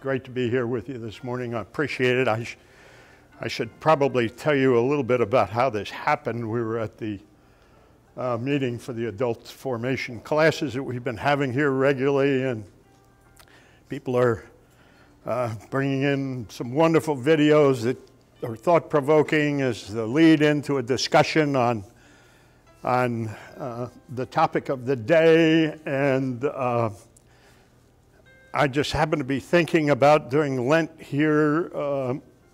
great to be here with you this morning. I appreciate it. I should probably tell you a little bit about how this happened. We were at the meeting for the adult formation classes that we've been having here regularly, and people are bringing in some wonderful videos that are thought-provoking as the lead into a discussion on the topic of the day. And I just happened to be thinking about during Lent here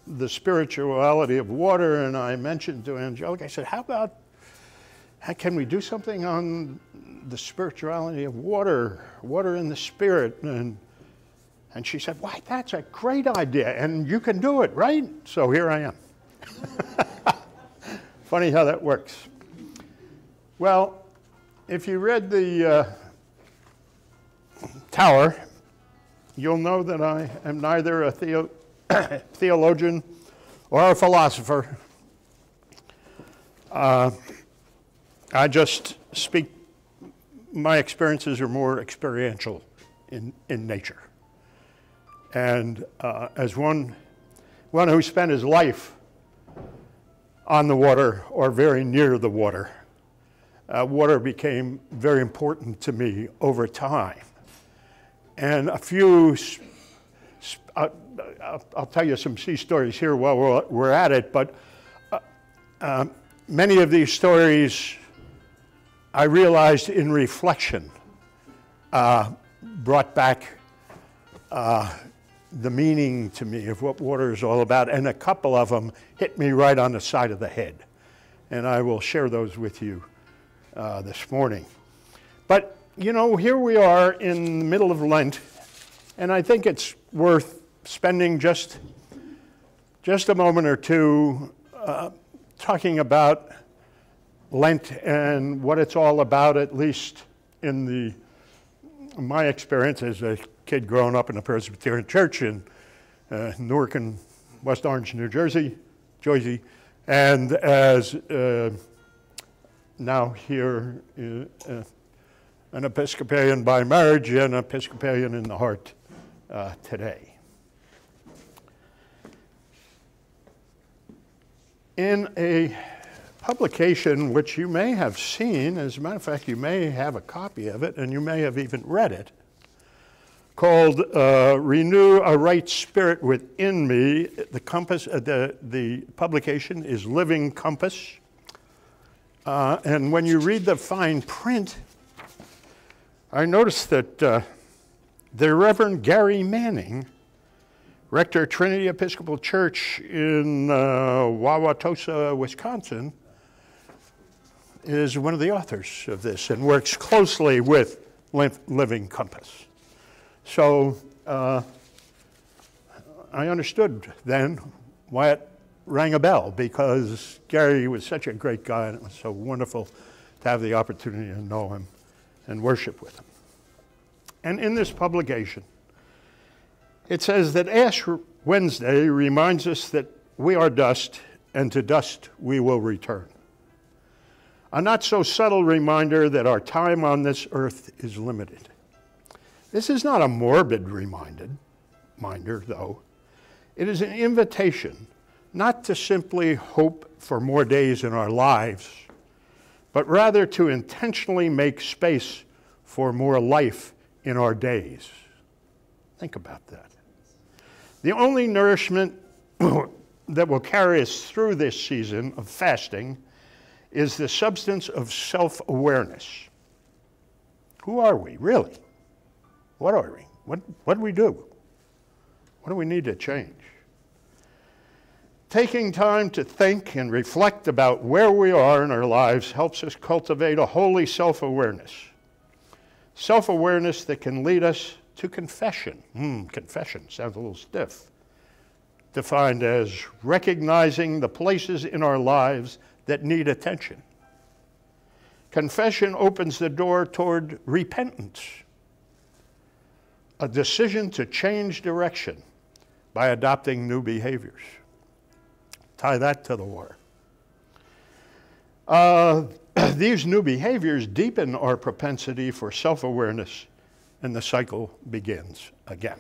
the spirituality of water, and I mentioned to Angelica, I said, how can we do something on the spirituality of water in the spirit? And she said, why, that's a great idea, and you can do it, right? So here I am. Funny how that works. Well, if you read the Tower, you'll know that I am neither a theologian or a philosopher. I just speak, my experiences are more experiential in nature. And as one who spent his life on the water or very near the water, water became very important to me over time. And a few, I'll tell you some sea stories here while we're at it, but many of these stories I realized in reflection brought back the meaning to me of what water is all about, and a couple of them hit me right on the side of the head. And I will share those with you this morning. But you know, here we are in the middle of Lent, and I think it's worth spending just a moment or two talking about Lent and what it's all about, at least in my experience as a kid growing up in a Presbyterian church in Newark and West Orange, New Jersey, and as now here an Episcopalian by marriage and an Episcopalian in the heart today. In a publication which you may have seen, as a matter of fact, you may have a copy of it, and you may have even read it, called Renew a Right Spirit Within Me. The publication is Living Compass. And when you read the fine print, I noticed that the Reverend Gary Manning, rector Trinity Episcopal Church in Wauwatosa, Wisconsin, is one of the authors of this and works closely with Living Compass. So I understood then why it rang a bell, because Gary was such a great guy, and it was so wonderful to have the opportunity to know him and worship with him. And in this publication, it says that Ash Wednesday reminds us that we are dust, and to dust we will return. A not so subtle reminder that our time on this earth is limited. This is not a morbid reminder, though. It is an invitation not to simply hope for more days in our lives, but rather to intentionally make space for more life in our days. Think about that. The only nourishment that will carry us through this season of fasting is the substance of self-awareness. Who are we, really? What are we? What do we do? What do we need to change? Taking time to think and reflect about where we are in our lives helps us cultivate a holy self-awareness. Self-awareness that can lead us to confession. Confession sounds a little stiff. Defined as recognizing the places in our lives that need attention. Confession opens the door toward repentance, a decision to change direction by adopting new behaviors. Tie that to the water. These new behaviors deepen our propensity for self-awareness, and the cycle begins again.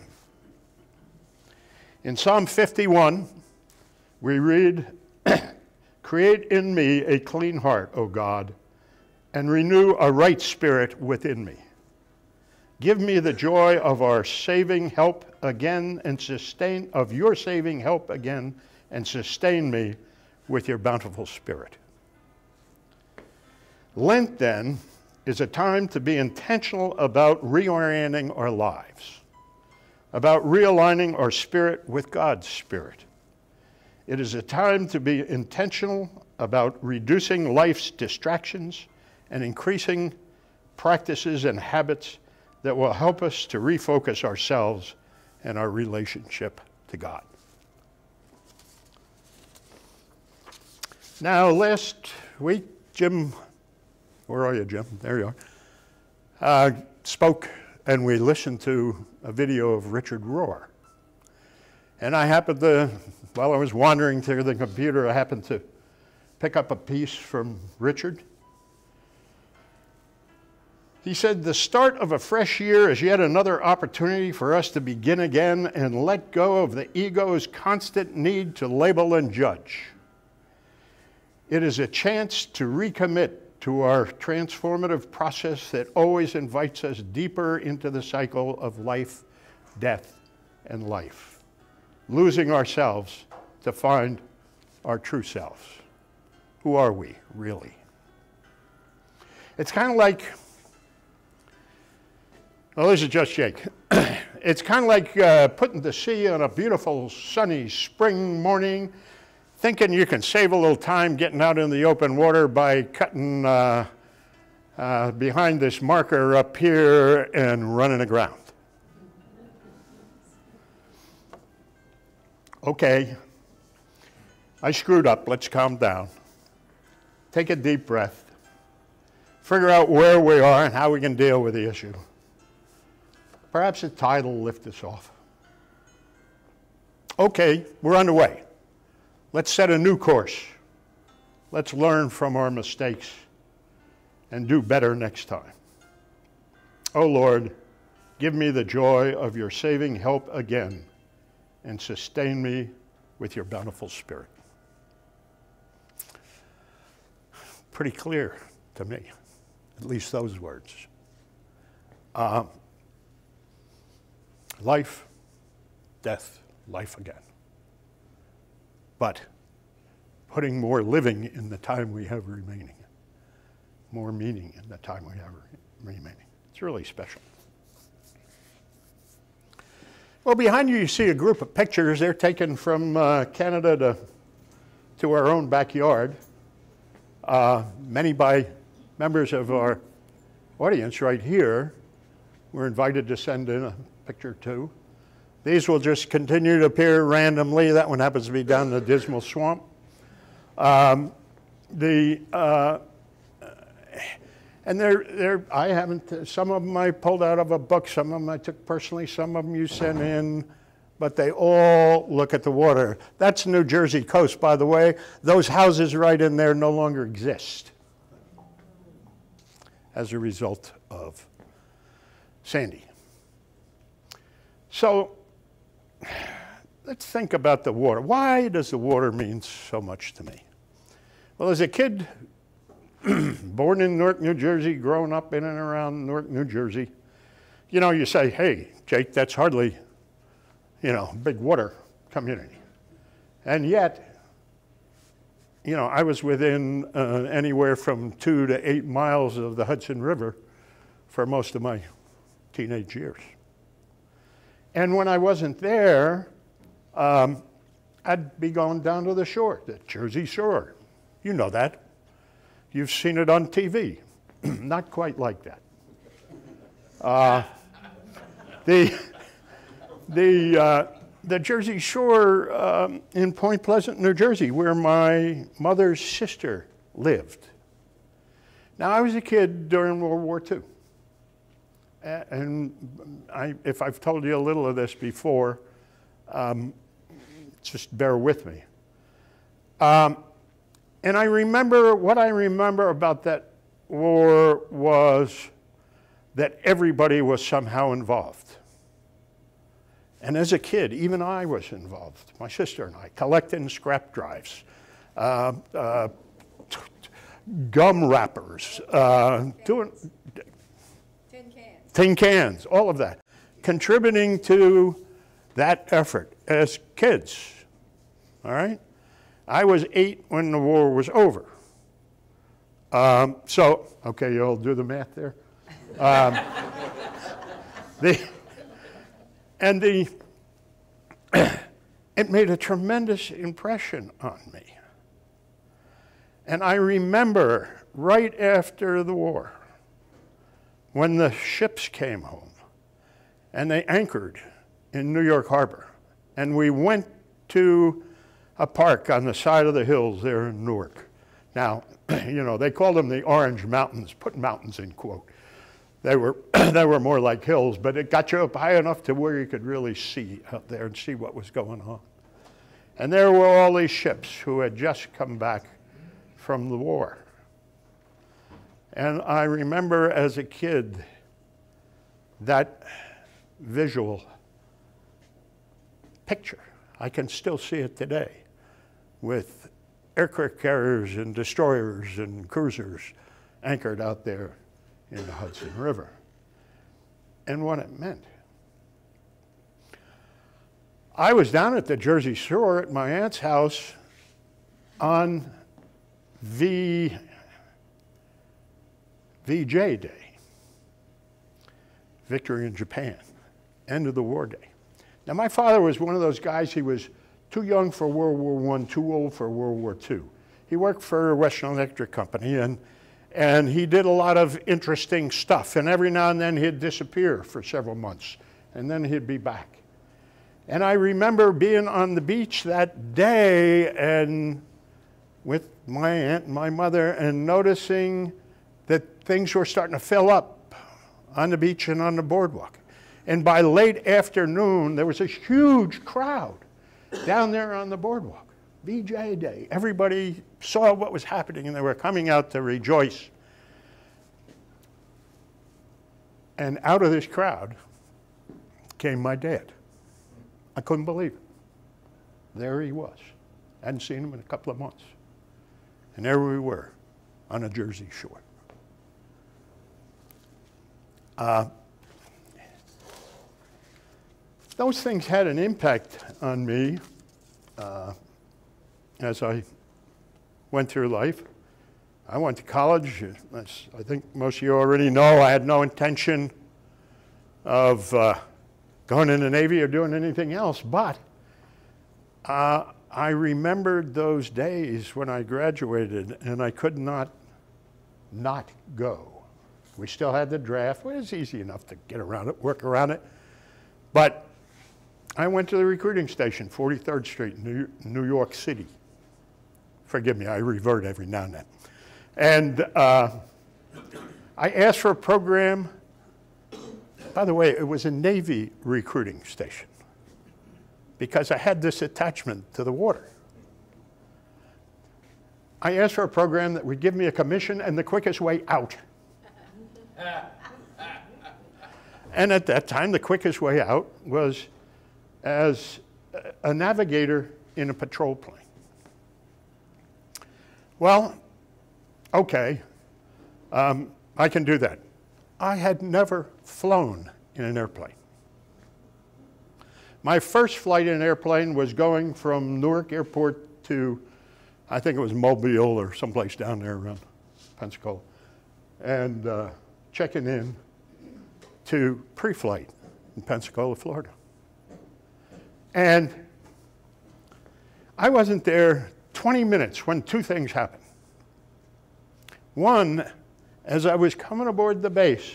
In Psalm 51, we read, "Create in me a clean heart, O God, and renew a right spirit within me. Give me the joy of our saving help again and sustain me with your bountiful spirit." Lent, then, is a time to be intentional about reorienting our lives, about realigning our spirit with God's spirit. It is a time to be intentional about reducing life's distractions and increasing practices and habits that will help us to refocus ourselves and our relationship to God. Now, last week, Jim, where are you, Jim? There you are, spoke, and we listened to a video of Richard Rohr. And I happened to, while I was wandering through the computer, I happened to pick up a piece from Richard. He said, "The start of a fresh year is yet another opportunity for us to begin again and let go of the ego's constant need to label and judge. It is a chance to recommit to our transformative process that always invites us deeper into the cycle of life, death, and life, losing ourselves to find our true selves. Who are we, really?" It's kind of like, well, this is just Jake. It's kind of like putting to sea on a beautiful sunny spring morning, thinking you can save a little time getting out in the open water by cutting behind this marker up here and running aground. Okay, I screwed up. Let's calm down. Take a deep breath. Figure out where we are and how we can deal with the issue. Perhaps the tide will lift us off. Okay, we're underway. Let's set a new course. Let's learn from our mistakes and do better next time. Oh Lord, give me the joy of your saving help again and sustain me with your bountiful spirit. Pretty clear to me, at least those words. Life, death, life again. But putting more living in the time we have remaining, more meaning in the time we have remaining. It's really special. Well, behind you see a group of pictures. They're taken from Canada to our own backyard. Many by members of our audience right here. We're invited to send in a picture too. These will just continue to appear randomly. That one happens to be down in the Dismal Swamp. And I haven't, some of them I pulled out of a book, some of them I took personally, some of them you sent in, but they all look at the water. That's New Jersey coast, by the way. Those houses right in there no longer exist as a result of Sandy. So let's think about the water. Why does the water mean so much to me? Well, as a kid, born in Newark, New Jersey, growing up in and around Newark, New Jersey, you know, you say, hey, Jake, that's hardly, you know, big water community. And yet, you know, I was within anywhere from 2 to 8 miles of the Hudson River for most of my teenage years. And when I wasn't there, I'd be going down to the shore, the Jersey Shore. You know that. You've seen it on TV. Not quite like that. The Jersey Shore in Point Pleasant, New Jersey, where my mother's sister lived. Now, I was a kid during World War II. And if I've told you a little of this before, just bear with me. And I remember, what I remember about that war was that everybody was somehow involved. And as a kid, even I was involved, my sister and I, collecting scrap drives, gum wrappers, doing tin cans, all of that, contributing to that effort as kids, all right? I was 8 when the war was over. So, okay, you all do the math there? It made a tremendous impression on me. And I remember right after the war, when the ships came home, and they anchored in New York Harbor, and we went to a park on the side of the hills there in Newark. Now, you know, they called them the Orange Mountains, put mountains in quote. They were more like hills, but it got you up high enough to where you could really see up there and see what was going on. And there were all these ships who had just come back from the war. And I remember as a kid that visual picture. I can still see it today with aircraft carriers and destroyers and cruisers anchored out there in the Hudson River, and what it meant. I was down at the Jersey Shore at my aunt's house on VJ Day, Victory in Japan, end of the war day. Now my father was one of those guys, he was too young for World War I, too old for World War II. He worked for Western Electric Company, and he did a lot of interesting stuff, and every now and then he'd disappear for several months, and then he'd be back. And I remember being on the beach that day and with my aunt and my mother and noticing that things were starting to fill up on the beach and on the boardwalk. And by late afternoon, there was a huge crowd down there on the boardwalk. VJ Day. Everybody saw what was happening and they were coming out to rejoice. And out of this crowd came my dad. I couldn't believe it. There he was. Hadn't seen him in a couple of months. And there we were on a Jersey shore. Those things had an impact on me as I went through life. I went to college. As I think most of you already know, I had no intention of going in the Navy or doing anything else, but I remembered those days when I graduated and I could not go. We still had the draft. Well, it was easy enough to get around it, work around it. But I went to the recruiting station, 43rd Street, New York City. Forgive me, I revert every now and then. And I asked for a program. By the way, it was a Navy recruiting station because I had this attachment to the water. I asked for a program that would give me a commission and the quickest way out. And at that time, the quickest way out was as a navigator in a patrol plane. Well, okay, I can do that. I had never flown in an airplane. My first flight in an airplane was going from Newark Airport to, I think it was Mobile or someplace down there around Pensacola, and checking in to pre-flight in Pensacola, Florida. And I wasn't there 20 minutes when two things happened. One, as I was coming aboard the base,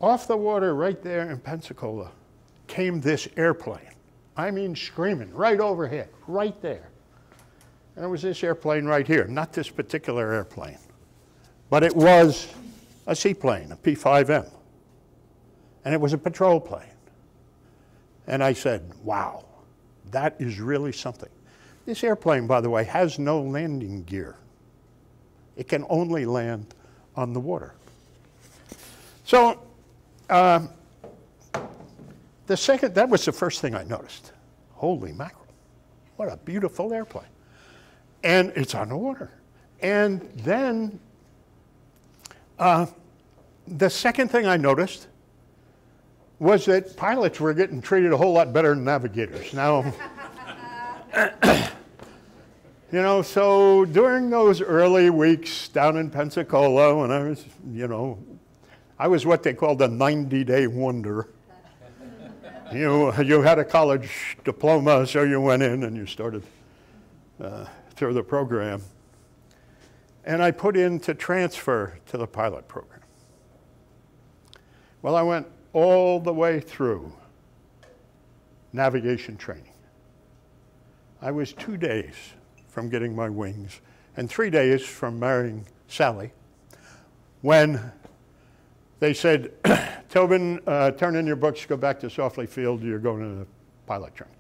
off the water right there in Pensacola came this airplane. I mean screaming, right overhead, right there. And it was this airplane right here, not this particular airplane, but it was a seaplane, a P-5M. And it was a patrol plane. And I said, wow, that is really something. This airplane, by the way, has no landing gear. It can only land on the water. So That was the first thing I noticed. Holy mackerel, what a beautiful airplane. And it's on the water. And then the second thing I noticed was that pilots were getting treated a whole lot better than navigators. Now, you know, so during those early weeks down in Pensacola, when I was, you know, I was what they called a 90-day wonder. You had a college diploma, so you went in and you started through the program. And I put in to transfer to the pilot program. Well, I went all the way through navigation training. I was 2 days from getting my wings and 3 days from marrying Sally when they said, Tobin, turn in your books, go back to Softly Field, you're going to the pilot training.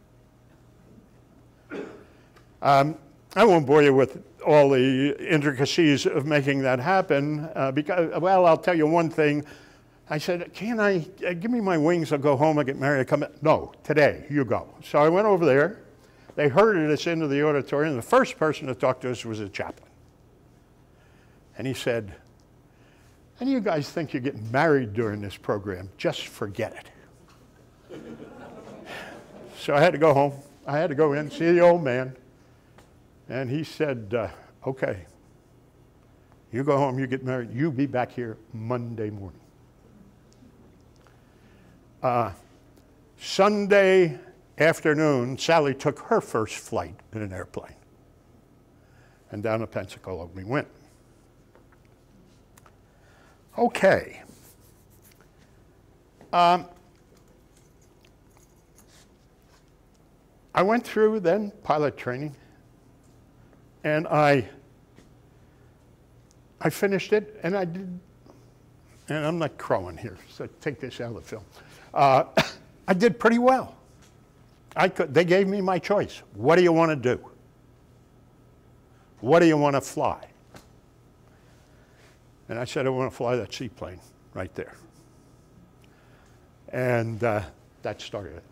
I won't bore you with all the intricacies of making that happen because, well, I'll tell you one thing. I said, can I, give me my wings, I'll go home, I'll get married, I'll come back. No, today, you go. So I went over there. They herded us into the auditorium. The first person to talk to us was a chaplain. And he said, any of you guys think you're getting married during this program? Just forget it. So I had to go home. I had to go in, see the old man. And he said, okay, you go home, you get married, you be back here Monday morning. Sunday afternoon, Sally took her first flight in an airplane. And down to Pensacola we went. Okay. I went through then pilot training, and I finished it, and I did, and I'm not crowing here, so take this out of the film. I did pretty well. They gave me my choice. What do you want to do? What do you want to fly? And I said, I want to fly that seaplane right there. And that started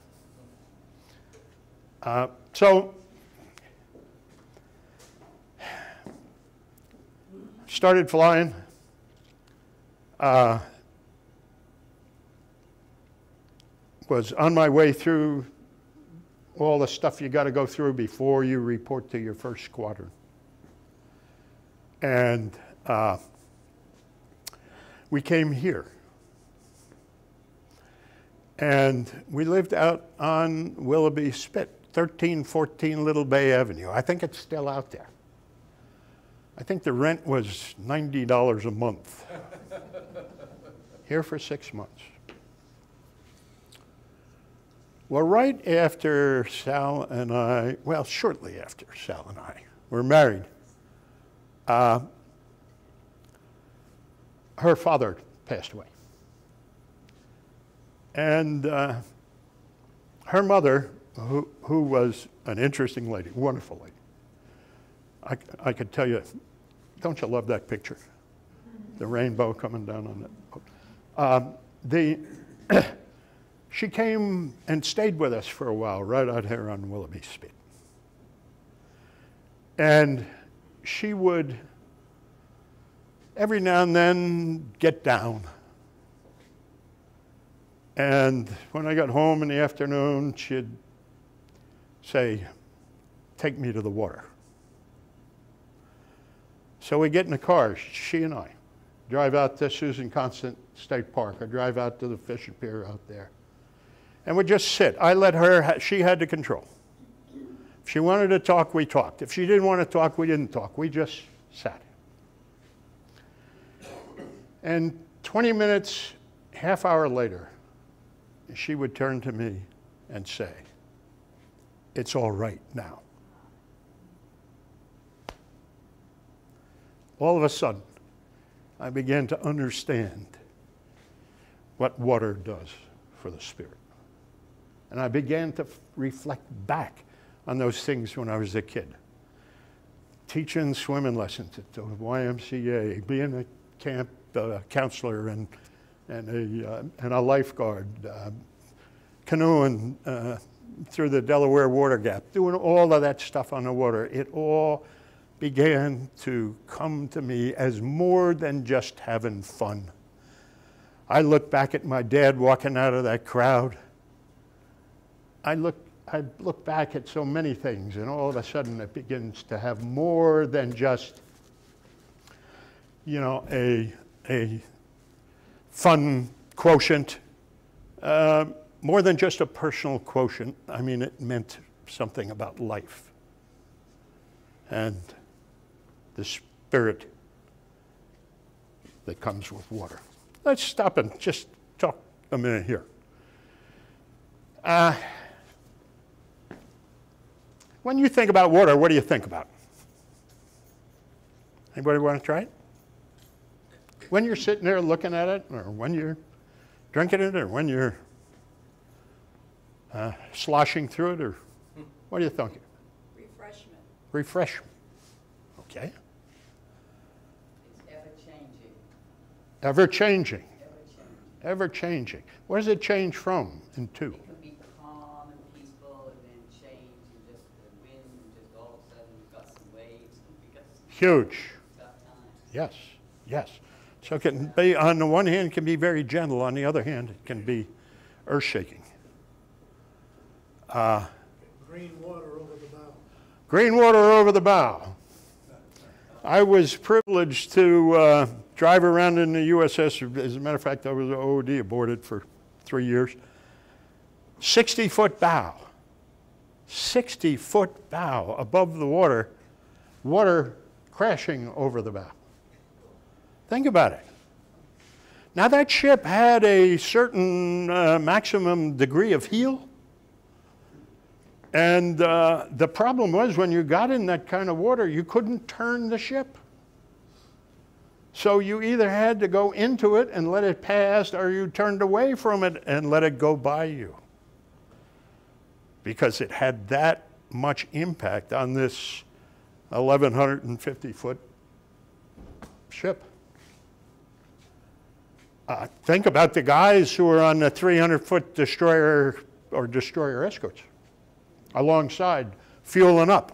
it. So started flying. Was on my way through all the stuff you got to go through before you report to your first squadron. And we came here. And we lived out on Willoughby Spit, 1314 Little Bay Avenue. I think it's still out there. I think the rent was $90 a month. Here for 6 months. Well, right after Sal and I, well, shortly after Sal and I were married, her father passed away. And her mother, who was an interesting lady, wonderful lady. I could tell you, don't you love that picture? The rainbow coming down on it. She came and stayed with us for a while, right out here on Willoughby Spit. And she would, every now and then, get down. And when I got home in the afternoon, she'd say, take me to the water. So we get in the car, she and I, drive out to Susan Constant State Park, or drive out to the fishing pier out there. And we'd just sit. I let her, she had the control. If she wanted to talk, we talked. If she didn't want to talk, we didn't talk. We just sat. And 20 minutes, half hour later, she would turn to me and say, it's all right now. All of a sudden, I began to understand what water does for the spirit. And I began to reflect back on those things when I was a kid. Teaching swimming lessons at the YMCA, being a camp counselor and a lifeguard, canoeing through the Delaware Water Gap, doing all of that stuff on the water. It all began to come to me as more than just having fun. I look back at my dad walking out of that crowd. I look back at so many things, and all of a sudden it begins to have more than just, you know, a fun quotient, more than just a personal quotient. I mean, it meant something about life and the spirit that comes with water. Let's stop and just talk a minute here. When you think about water, what do you think about? Anybody want to try it? When you're sitting there looking at it, or when you're drinking it, or when you're sloshing through it, or what do you think? Refreshment. Refreshment. Okay. It's ever-changing. Ever-changing. Ever-changing. Ever-changing. What does it change from and to? It can be calm and peaceful, and then change, and just the wind, and just all of a sudden you've got some waves, and you've got some Huge. tough times. Yes, yes. So it can be, on the one hand, it can be very gentle. On the other hand, it can be earth-shaking. Green water over the bow. Green water over the bow. I was privileged to drive around in the USS. As a matter of fact, I was OOD aboard it for 3 years. 60-foot bow. 60-foot bow above the water, water crashing over the bow. Think about it. Now that ship had a certain maximum degree of heel. And the problem was when you got in that kind of water, you couldn't turn the ship. So you either had to go into it and let it pass, or you turned away from it and let it go by you. Because it had that much impact on this 1,150-foot ship. Think about the guys who are on the 300-foot destroyer or destroyer escorts alongside, fueling up.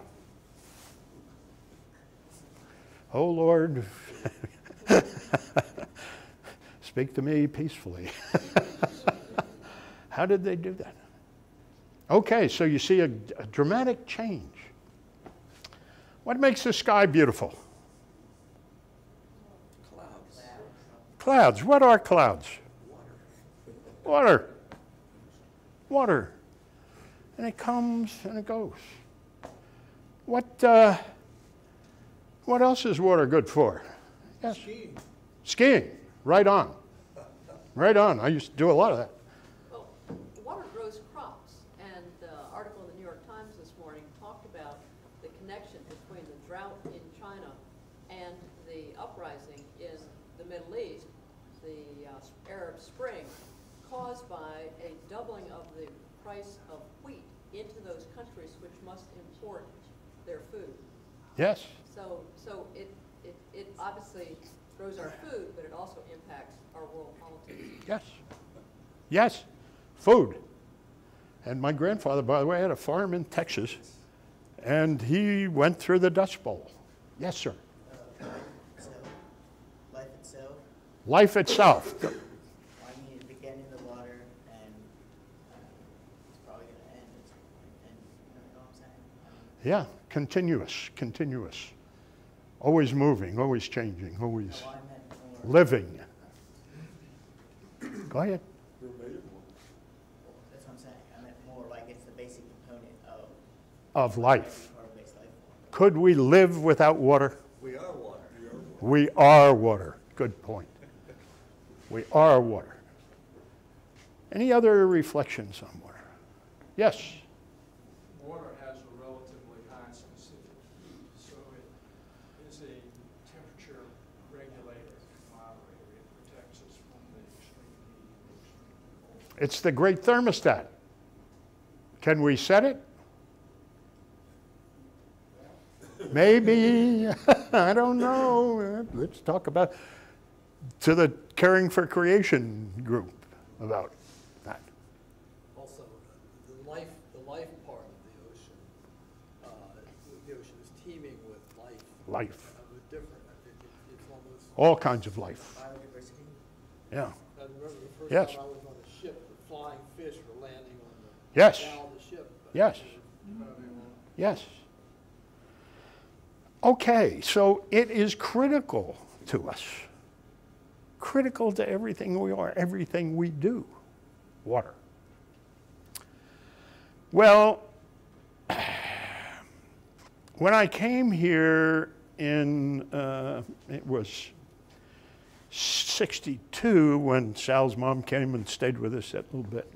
Oh, Lord, speak to me peacefully. How did they do that? Okay, so you see a dramatic change. What makes the sky beautiful? Clouds. Clouds. What are clouds? Water. Water. And it comes and it goes. What else is water good for? Yes. Skiing. Skiing. Right on. Right on. I used to do a lot of that. Well, water grows crops, and the article in the New York Times this morning talked about the connection between the drought in China and the uprising in the Middle East, the Arab Spring, caused by a doubling of the price of wheat into those countries which must import their food. Yes. So it obviously grows our food, but it also impacts our world politics. Yes. Yes. Food. And my grandfather, by the way, had a farm in Texas, and he went through the Dust Bowl. Yes, sir. Life itself. Life itself. I mean, it began in the water, and it's probably going to end. And you know what I'm saying? Yeah, continuous, continuous. Always moving, always changing, always So I meant more, living. Go ahead. that's what I'm saying. I meant more like it's the basic component Of life. carbon-based life. Could we live without water? We are water. We are water. Good point. We are water. Any other reflections on water? Yes. Water has a relatively high specific heat, so it is a temperature regulator and moderator. It protects us from the extreme heat and the extreme cold. It's the great thermostat. Can we set it? Maybe. I don't know. Let's talk about to the Caring for Creation group about that. Also life. Different. It's almost All kinds of life. Biodiversity. Yeah. I remember the first Yes. time I was on a ship, the flying fish were landing on the Yes. bow of the ship. Yes. Yes. Okay, so it is critical to us. Critical to everything we are, everything we do. Water. Well, when I came here in, it was 62 when Sal's mom came and stayed with us that little bit.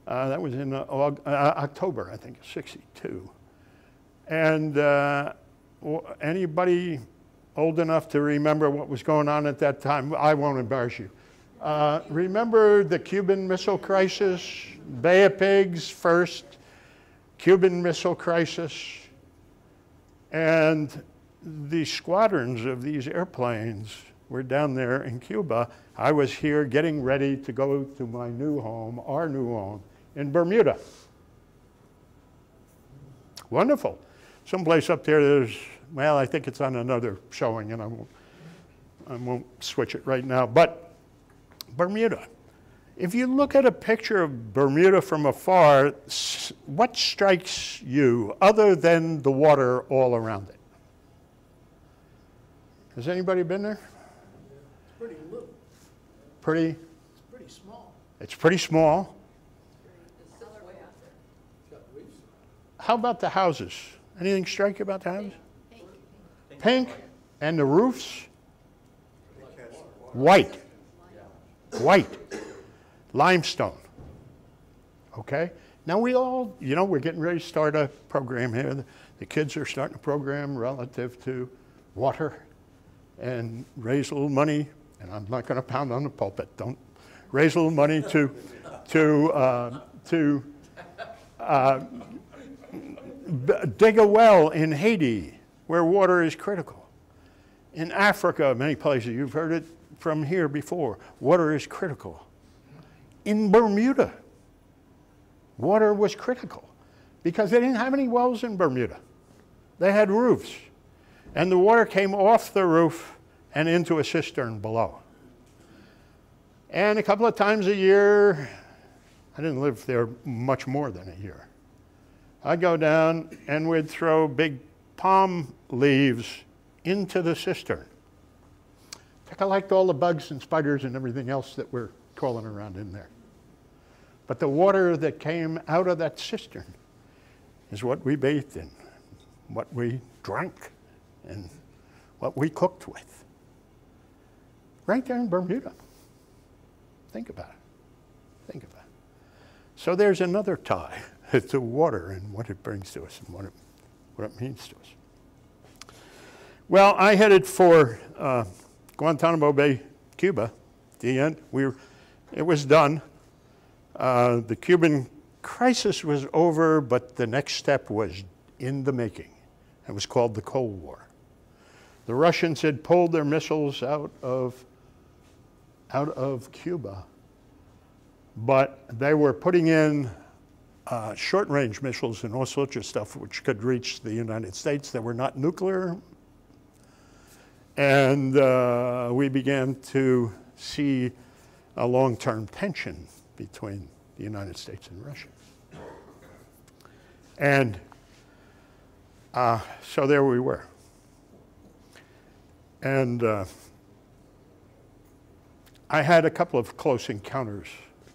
That was in October, I think, 62. And anybody old enough to remember what was going on at that time? I won't embarrass you. Remember the Cuban Missile Crisis? Bay of Pigs first, Cuban Missile Crisis, and the squadrons of these airplanes were down there in Cuba. I was here getting ready to go to my new home, our new home, in Bermuda. Wonderful. Someplace up there, there's, well, I think it's on another showing, and I won't switch it right now, but Bermuda. If you look at a picture of Bermuda from afar, what strikes you other than the water all around it? Has anybody been there? It's pretty little. Pretty? It's pretty small. It's pretty small. It's another way out there. It's got reefs. How about the houses? Anything strike you about the houses? Pink. And the roofs? White. White. Limestone. Okay? Now we all, you know, we're getting ready to start a program here. The kids are starting a program relative to water and raise a little money, and I'm not going to pound on the pulpit, don't raise a little money to dig a well in Haiti where water is critical. In Africa, many places, you've heard it from here before, water is critical. In Bermuda, water was critical because they didn't have any wells in Bermuda. They had roofs, and the water came off the roof and into a cistern below. And a couple of times a year, I didn't live there much more than a year, I'd go down and we'd throw big palm leaves into the cistern to collect all the bugs and spiders and everything else that were crawling around in there. But the water that came out of that cistern is what we bathed in, what we drank, and what we cooked with. Right there in Bermuda. Think about it. Think about it. So there's another tie to water and what it brings to us and what it means to us. Well, I headed for Guantanamo Bay, Cuba. At the end, it was done. The Cuban crisis was over, but the next step was in the making. It was called the Cold War. The Russians had pulled their missiles out of Cuba, but they were putting in short-range missiles and all sorts of stuff which could reach the United States that were not nuclear. And we began to see a long-term tension between the United States and Russia. And so there we were. And I had a couple of close encounters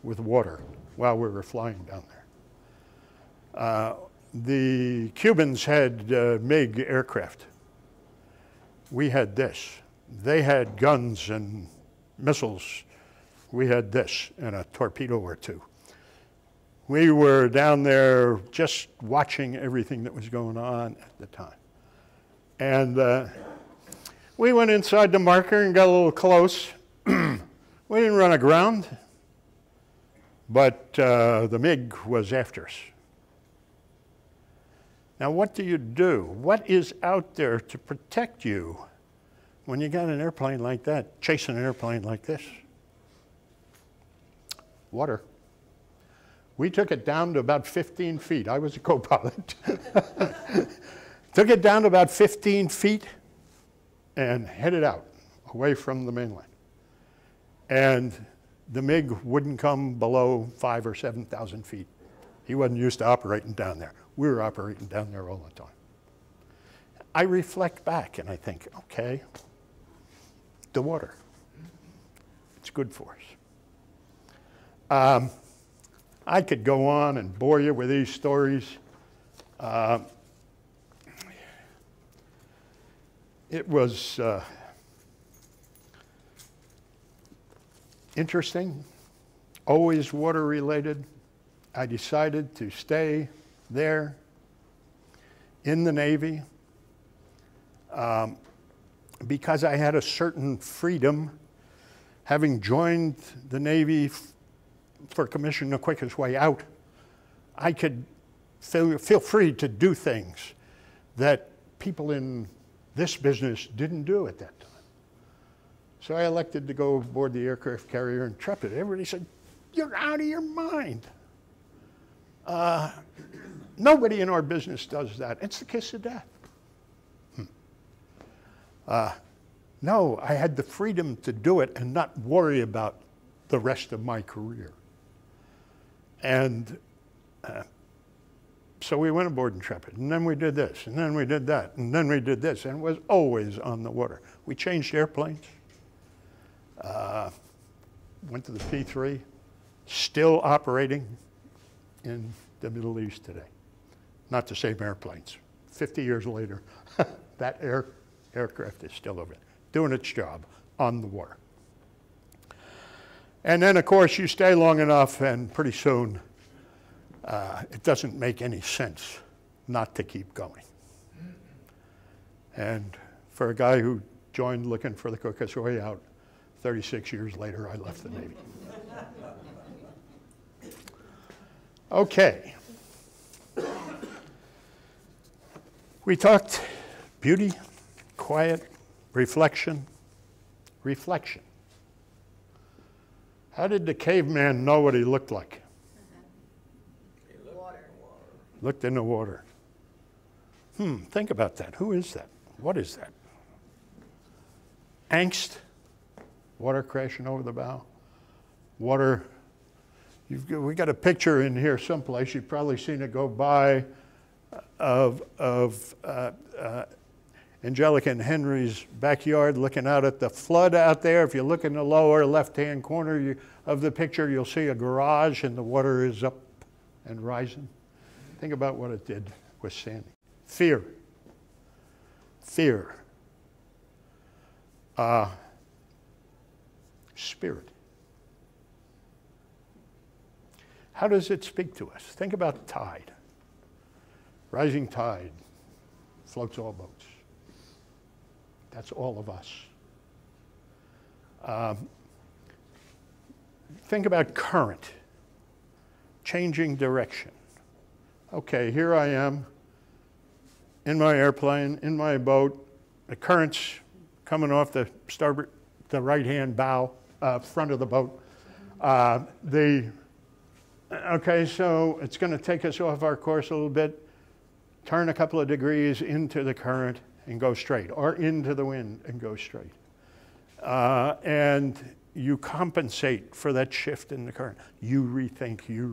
with water while we were flying down there. The Cubans had MiG aircraft. We had this. They had guns and missiles. We had this and a torpedo or two. We were down there just watching everything that was going on at the time. And we went inside the marker and got a little close. We didn't run aground, but the MiG was after us. Now, what do? What is out there to protect you when you got an airplane like that, chasing an airplane like this? Water. We took it down to about 15 feet. I was a co-pilot. Took it down to about 15 feet, and headed out away from the mainland. And the MiG wouldn't come below 5,000 or 7,000 feet. He wasn't used to operating down there. We were operating down there all the time. I reflect back and I think, okay, the water, it's good for us. I could go on and bore you with these stories. It was interesting, always water related. I decided to stay there in the Navy because I had a certain freedom. Having joined the Navy for commission the quickest way out, I could feel free to do things that people in this business didn't do at that time. So I elected to go aboard the aircraft carrier Intrepid. Everybody said, "You're out of your mind." Nobody in our business does that. It's the kiss of death. No, I had the freedom to do it and not worry about the rest of my career. And so we went aboard Intrepid, and then we did this, and then we did that, and then we did this, and it was always on the water. We changed airplanes, went to the P3, still operating in the Middle East today. Not the same airplanes. 50 years later, that aircraft is still over there, doing its job on the water. And then, of course, you stay long enough, and pretty soon, it doesn't make any sense not to keep going. And for a guy who joined looking for the quickest way out, 36 years later, I left the Navy. Okay. We talked beauty, quiet, reflection. Reflection. How did the caveman know what he looked like? Water. Looked in the water. Think about that. Who is that? What is that? Angst? Water crashing over the bow? Water. We got a picture in here someplace. You've probably seen it go by of Angelica and Henry's backyard looking out at the flood out there. If you look in the lower left-hand corner of the picture, you'll see a garage and the water is up and rising. Think about what it did with Sandy. Fear. Fear. Spirit. How does it speak to us? Think about tide. Rising tide floats all boats. That's all of us. Think about current, changing direction. Okay, here I am in my airplane, in my boat. The current's coming off the starboard, the right-hand bow, front of the boat. Okay, so it's going to take us off our course a little bit, turn a couple of degrees into the current and go straight, or into the wind and go straight. And you compensate for that shift in the current. You rethink, you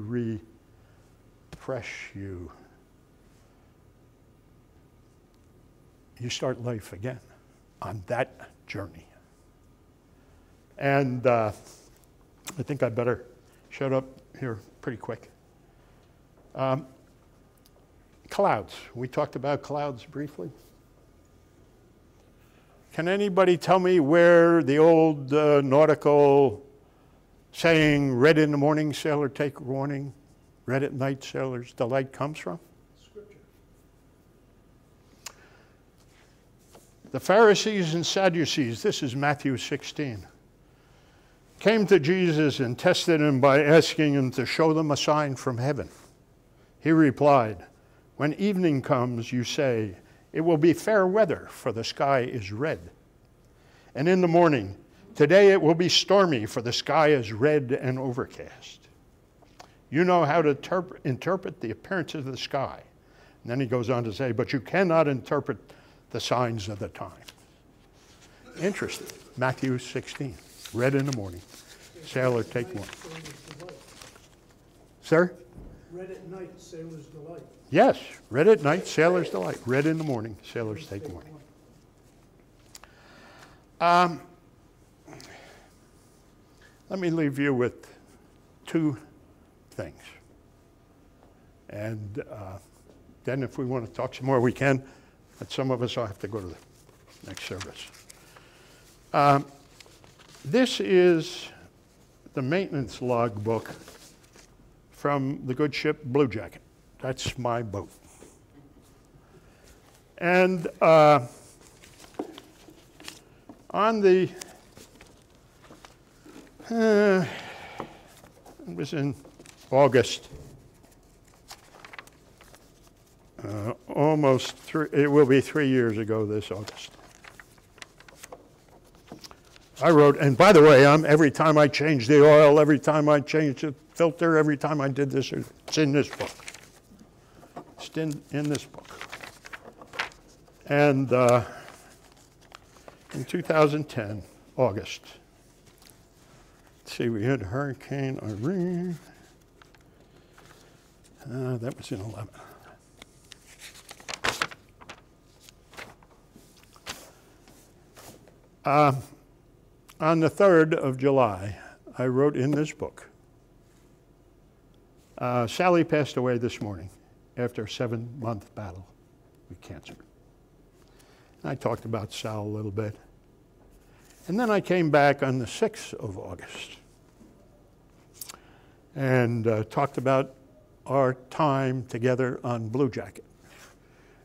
refresh, you start life again on that journey. And I think I better shut up here pretty quick. Clouds. We talked about clouds briefly. Can anybody tell me where the old nautical saying, red in the morning, sailor take warning, red at night, sailor's delight comes from? Scripture. The Pharisees and Sadducees, this is Matthew 16, came to Jesus and tested him by asking him to show them a sign from heaven. He replied, when evening comes, you say, it will be fair weather, for the sky is red. And in the morning, today it will be stormy, for the sky is red and overcast. You know how to interpret the appearances of the sky. And then he goes on to say, but you cannot interpret the signs of the time. interested, Matthew 16, red in the morning. Sailor, take one. Sir? Red at night, sailor's delight. Yes, red at night, sailor's delight. Red in the morning, sailors take one. Let me leave you with two things. And then if we want to talk some more, we can. But some of us will have to go to the next service. This is the maintenance log book from the good ship Blue Jacket. That's my boat. And on the, it was in August, it will be 3 years ago this August. I wrote, and by the way, every time I change the oil, every time I change the filter, every time I did this, it's in this book. It's in this book. And in 2010, August, let's see, we had Hurricane Irene. That was in 11. On the 3rd of July, I wrote in this book, Sally passed away this morning after a 7-month battle with cancer. And I talked about Sal a little bit. And then I came back on the 6th of August and talked about our time together on Blue Jacket.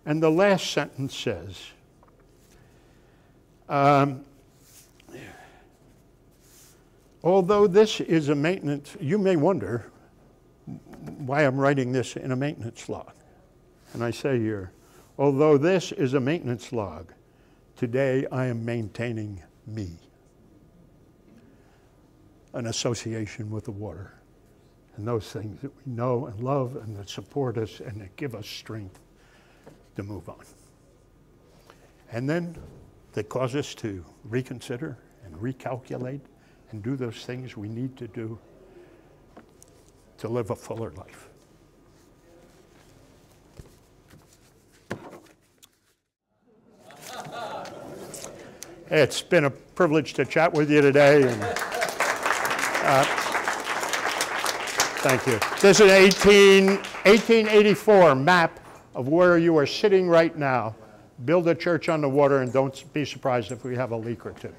And the last sentence says, although this is a maintenance, you may wonder why I'm writing this in a maintenance log. And I say here, although this is a maintenance log, today I am maintaining me. An association with the water. And those things that we know and love and that support us and that give us strength to move on. And then that cause us to reconsider and recalculate and do those things we need to do to live a fuller life. It's been a privilege to chat with you today. And, thank you. This is an 1884 map of where you are sitting right now. Build a church on the water, and don't be surprised if we have a leak or two.